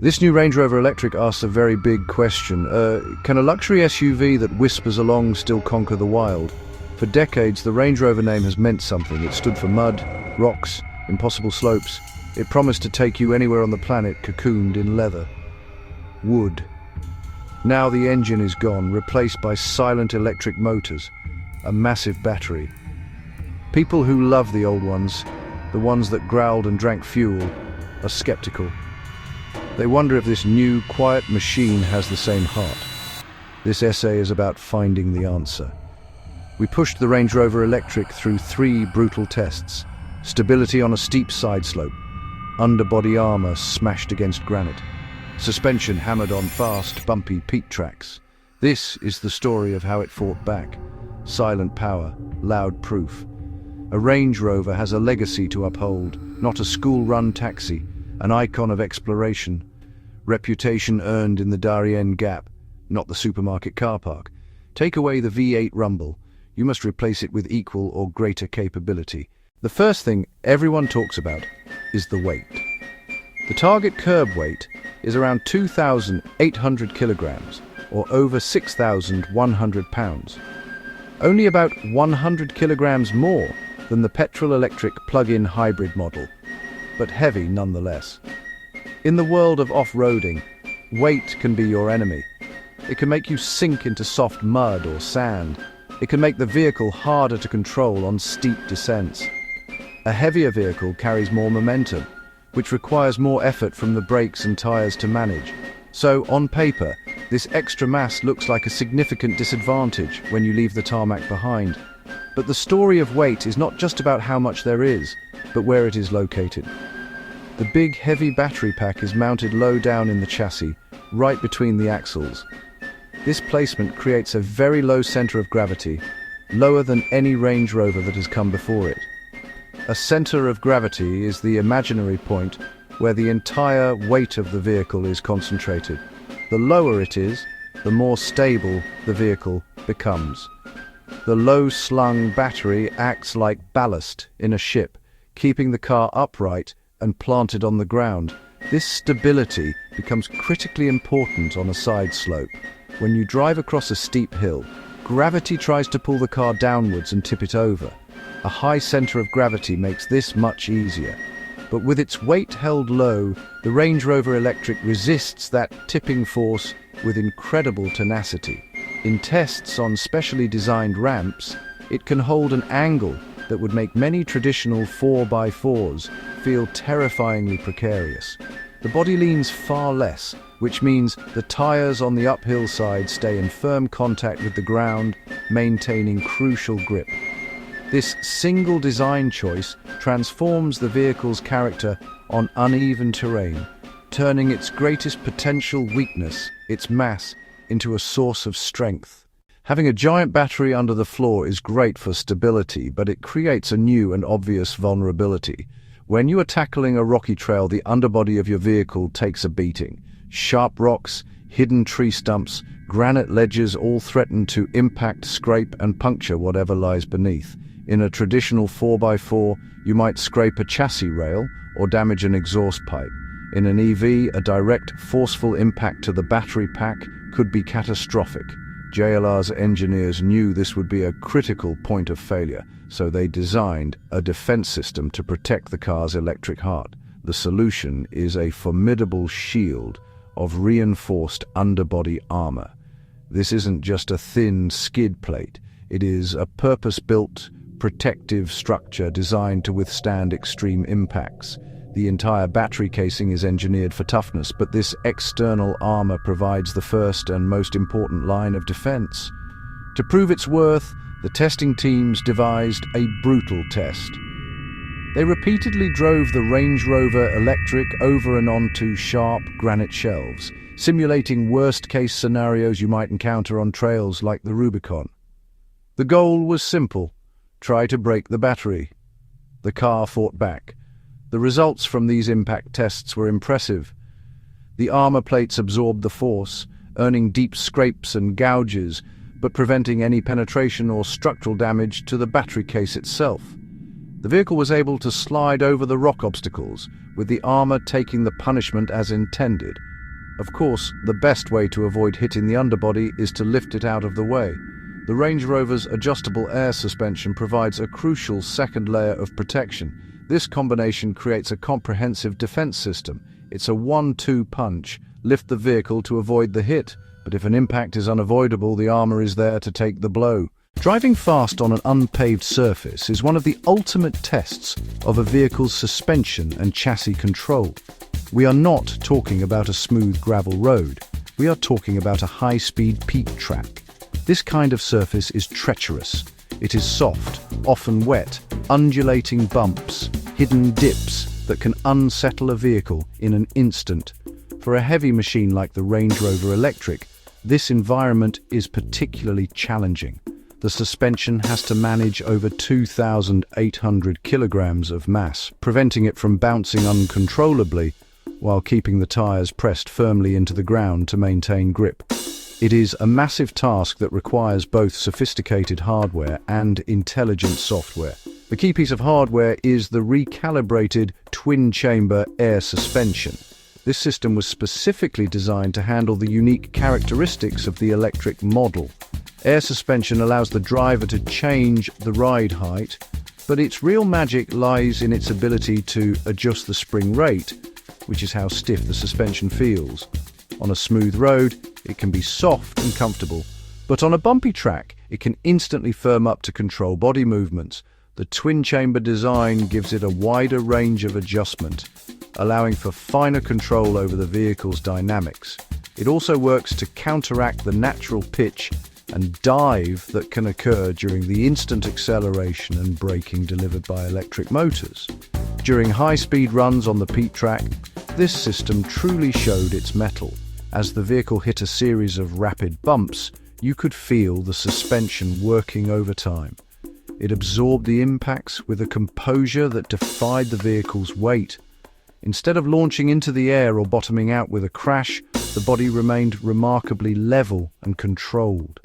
This new Range Rover Electric asks a very big question. Can a luxury SUV that whispers along still conquer the wild? For decades, the Range Rover name has meant something. It stood for mud, rocks, impossible slopes. It promised to take you anywhere on the planet cocooned in leather. Wood. Now the engine is gone, replaced by silent electric motors, a massive battery. People who love the old ones, the ones that growled and drank fuel, are skeptical. They wonder if this new, quiet machine has the same heart. This essay is about finding the answer. We pushed the Range Rover Electric through 3 brutal tests. Stability on a steep side slope, underbody armor smashed against granite, suspension hammered on fast, bumpy peat tracks. This is the story of how it fought back. Silent power, loud proof. A Range Rover has a legacy to uphold, not a school-run taxi, an icon of exploration. Reputation earned in the Darien Gap, not the supermarket car park. Take away the V8 rumble, you must replace it with equal or greater capability. The first thing everyone talks about is the weight. The target curb weight is around 2,800 kilograms, or over 6,100 pounds. Only about 100 kilograms more than the petrol-electric plug-in hybrid model, but heavy nonetheless. In the world of off-roading, weight can be your enemy. It can make you sink into soft mud or sand. It can make the vehicle harder to control on steep descents. A heavier vehicle carries more momentum, which requires more effort from the brakes and tires to manage. So, on paper, this extra mass looks like a significant disadvantage when you leave the tarmac behind. But the story of weight is not just about how much there is, but where it is located. The big, heavy battery pack is mounted low down in the chassis, right between the axles. This placement creates a very low center of gravity, lower than any Range Rover that has come before it. A center of gravity is the imaginary point where the entire weight of the vehicle is concentrated. The lower it is, the more stable the vehicle becomes. The low-slung battery acts like ballast in a ship, keeping the car upright and planted on the ground. This stability becomes critically important on a side slope. When you drive across a steep hill, gravity tries to pull the car downwards and tip it over. A high center of gravity makes this much easier. But with its weight held low, the Range Rover Electric resists that tipping force with incredible tenacity. In tests on specially designed ramps, it can hold an angle that would make many traditional 4x4s feel terrifyingly precarious. The body leans far less, which means the tires on the uphill side stay in firm contact with the ground, maintaining crucial grip. This single design choice transforms the vehicle's character on uneven terrain, turning its greatest potential weakness, its mass, into a source of strength. Having a giant battery under the floor is great for stability, but it creates a new and obvious vulnerability. When you are tackling a rocky trail, the underbody of your vehicle takes a beating. Sharp rocks, hidden tree stumps, granite ledges all threaten to impact, scrape, and puncture whatever lies beneath. In a traditional 4x4, you might scrape a chassis rail or damage an exhaust pipe. In an EV, a direct, forceful impact to the battery pack could be catastrophic. JLR's engineers knew this would be a critical point of failure, so they designed a defense system to protect the car's electric heart. The solution is a formidable shield of reinforced underbody armor. This isn't just a thin skid plate. It is a purpose-built, protective structure designed to withstand extreme impacts. The entire battery casing is engineered for toughness, but this external armor provides the first and most important line of defense. To prove its worth, the testing teams devised a brutal test. They repeatedly drove the Range Rover Electric over and onto sharp granite shelves, simulating worst-case scenarios you might encounter on trails like the Rubicon. The goal was simple: try to break the battery. The car fought back. The results from these impact tests were impressive. The armor plates absorbed the force, earning deep scrapes and gouges, but preventing any penetration or structural damage to the battery case itself. The vehicle was able to slide over the rock obstacles, with the armor taking the punishment as intended, Of course, the best way to avoid hitting the underbody is to lift it out of the way. The Range Rover's adjustable air suspension provides a crucial second layer of protection. This combination creates a comprehensive defense system. It's a 1-2 punch. Lift the vehicle to avoid the hit, but if an impact is unavoidable, the armor is there to take the blow. Driving fast on an unpaved surface is one of the ultimate tests of a vehicle's suspension and chassis control. We are not talking about a smooth gravel road. We are talking about a high-speed peat track. This kind of surface is treacherous. It is soft, often wet, undulating bumps, hidden dips that can unsettle a vehicle in an instant. For a heavy machine like the Range Rover Electric, this environment is particularly challenging. The suspension has to manage over 2,800 kilograms of mass, preventing it from bouncing uncontrollably while keeping the tires pressed firmly into the ground to maintain grip. It is a massive task that requires both sophisticated hardware and intelligent software. The key piece of hardware is the recalibrated twin-chamber air suspension. This system was specifically designed to handle the unique characteristics of the electric model. Air suspension allows the driver to change the ride height, but its real magic lies in its ability to adjust the spring rate, which is how stiff the suspension feels. On a smooth road, it can be soft and comfortable, but on a bumpy track, it can instantly firm up to control body movements. The twin-chamber design gives it a wider range of adjustment, allowing for finer control over the vehicle's dynamics. It also works to counteract the natural pitch and dive that can occur during the instant acceleration and braking delivered by electric motors. During high-speed runs on the peat track, this system truly showed its mettle. As the vehicle hit a series of rapid bumps, you could feel the suspension working overtime. It absorbed the impacts with a composure that defied the vehicle's weight. Instead of launching into the air or bottoming out with a crash, the body remained remarkably level and controlled.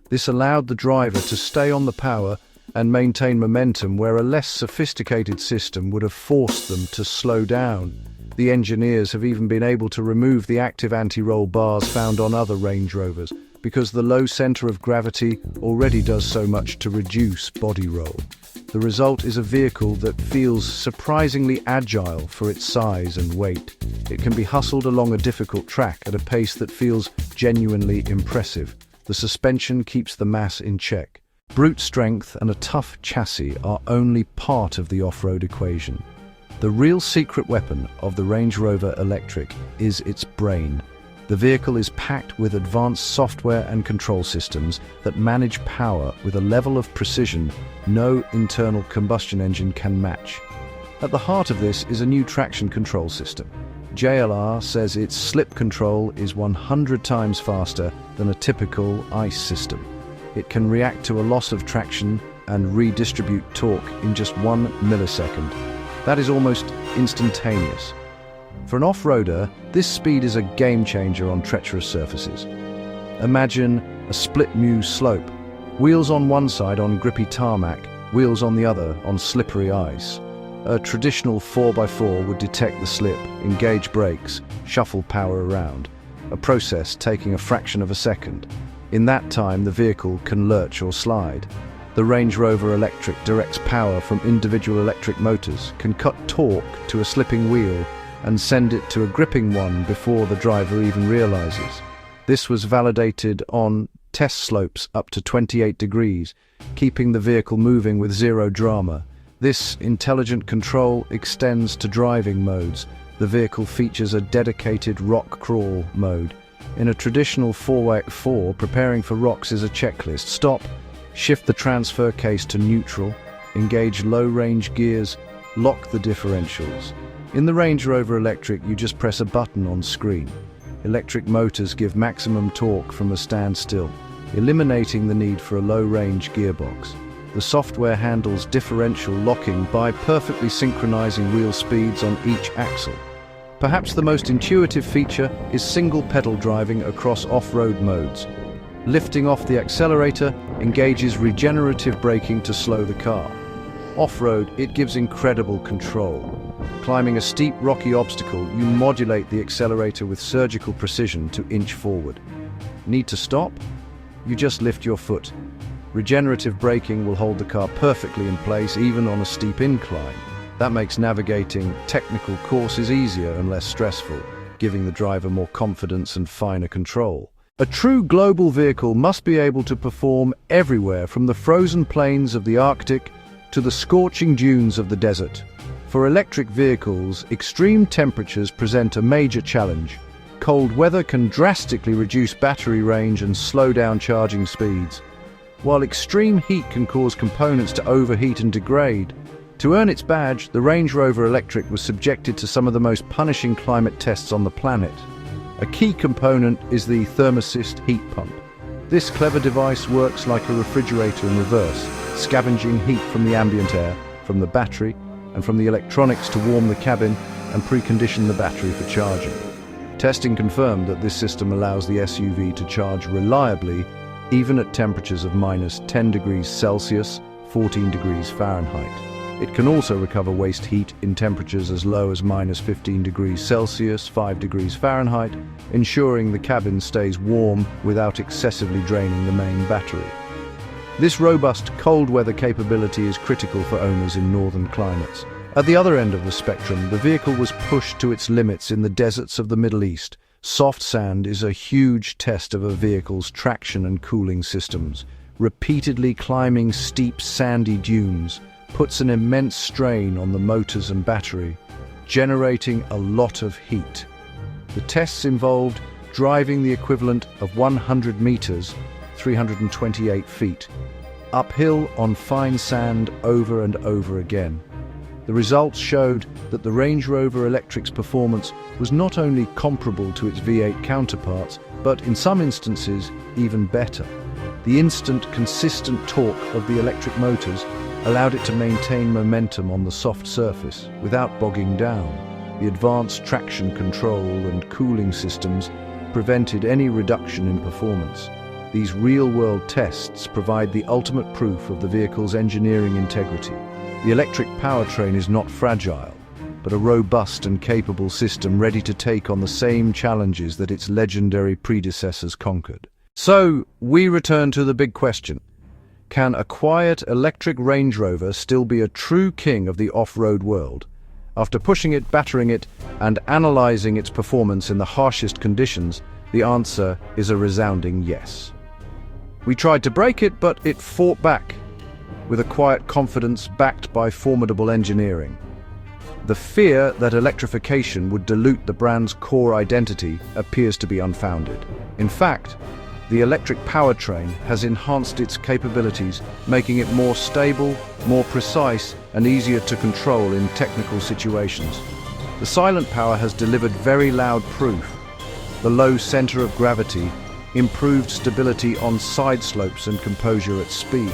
This allowed the driver to stay on the power and maintain momentum where a less sophisticated system would have forced them to slow down. The engineers have even been able to remove the active anti-roll bars found on other Range Rovers because the low center of gravity already does so much to reduce body roll. The result is a vehicle that feels surprisingly agile for its size and weight. It can be hustled along a difficult track at a pace that feels genuinely impressive. The suspension keeps the mass in check. Brute strength and a tough chassis are only part of the off-road equation. The real secret weapon of the Range Rover Electric is its brain. The vehicle is packed with advanced software and control systems that manage power with a level of precision no internal combustion engine can match. At the heart of this is a new traction control system. JLR says its slip control is 100 times faster than a typical ICE system. It can react to a loss of traction and redistribute torque in just 1 millisecond. That is almost instantaneous. For an off-roader, this speed is a game-changer on treacherous surfaces. Imagine a split-mu slope. Wheels on one side on grippy tarmac, wheels on the other on slippery ice. A traditional 4x4 would detect the slip, engage brakes, shuffle power around, a process taking a fraction of a second. In that time, the vehicle can lurch or slide. The Range Rover Electric directs power from individual electric motors, can cut torque to a slipping wheel, and send it to a gripping one before the driver even realizes. This was validated on test slopes up to 28 degrees, keeping the vehicle moving with zero drama. This intelligent control extends to driving modes. The vehicle features a dedicated rock crawl mode. In a traditional 4x4, preparing for rocks is a checklist. Stop, shift the transfer case to neutral, engage low-range gears, lock the differentials. In the Range Rover Electric, you just press a button on screen. Electric motors give maximum torque from a standstill, eliminating the need for a low-range gearbox. The software handles differential locking by perfectly synchronizing wheel speeds on each axle. Perhaps the most intuitive feature is single-pedal driving across off-road modes. Lifting off the accelerator engages regenerative braking to slow the car. Off-road, it gives incredible control. Climbing a steep, rocky obstacle, you modulate the accelerator with surgical precision to inch forward. Need to stop? You just lift your foot. Regenerative braking will hold the car perfectly in place, even on a steep incline. That makes navigating technical courses easier and less stressful, giving the driver more confidence and finer control. A true global vehicle must be able to perform everywhere, from the frozen plains of the Arctic to the scorching dunes of the desert. For electric vehicles, extreme temperatures present a major challenge. Cold weather can drastically reduce battery range and slow down charging speeds, while extreme heat can cause components to overheat and degrade. To earn its badge, the Range Rover Electric was subjected to some of the most punishing climate tests on the planet. A key component is the thermostat heat pump. This clever device works like a refrigerator in reverse, scavenging heat from the ambient air, from the battery, and from the electronics to warm the cabin and precondition the battery for charging. Testing confirmed that this system allows the SUV to charge reliably, even at temperatures of -10 degrees Celsius, 14 degrees Fahrenheit. It can also recover waste heat in temperatures as low as -15 degrees Celsius, 5 degrees Fahrenheit, ensuring the cabin stays warm without excessively draining the main battery. This robust cold weather capability is critical for owners in northern climates. At the other end of the spectrum, the vehicle was pushed to its limits in the deserts of the Middle East. Soft sand is a huge test of a vehicle's traction and cooling systems. Repeatedly climbing steep sandy dunes puts an immense strain on the motors and battery, generating a lot of heat. The tests involved driving the equivalent of 100 meters, 328 feet, uphill on fine sand over and over again. The results showed that the Range Rover Electric's performance was not only comparable to its V8 counterparts, but in some instances even better. The instant, consistent torque of the electric motors allowed it to maintain momentum on the soft surface without bogging down. The advanced traction control and cooling systems prevented any reduction in performance. These real-world tests provide the ultimate proof of the vehicle's engineering integrity. The electric powertrain is not fragile, but a robust and capable system ready to take on the same challenges that its legendary predecessors conquered. So, we return to the big question. Can a quiet electric Range Rover still be a true king of the off-road world? After pushing it, battering it, and analyzing its performance in the harshest conditions, the answer is a resounding yes. We tried to break it, but it fought back, with a quiet confidence backed by formidable engineering. The fear that electrification would dilute the brand's core identity appears to be unfounded. In fact, the electric powertrain has enhanced its capabilities, making it more stable, more precise, and easier to control in technical situations. The silent power has delivered very loud proof. The low center of gravity, improved stability on side slopes and composure at speed.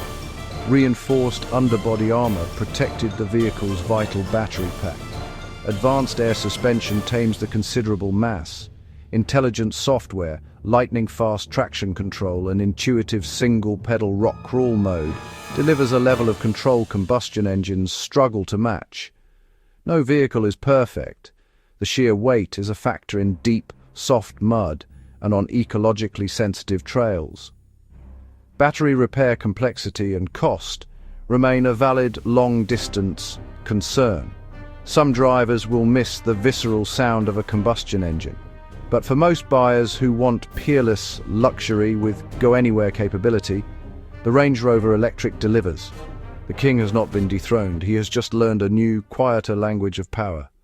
Reinforced underbody armor protected the vehicle's vital battery pack. Advanced air suspension tames the considerable mass. Intelligent software, lightning-fast traction control, and intuitive single-pedal rock crawl mode delivers a level of control combustion engines struggle to match. No vehicle is perfect. The sheer weight is a factor in deep, soft mud and on ecologically sensitive trails. Battery repair complexity and cost remain a valid long-distance concern. Some drivers will miss the visceral sound of a combustion engine, but for most buyers who want peerless luxury with go-anywhere capability, the Range Rover Electric delivers. The king has not been dethroned, he has just learned a new, quieter language of power.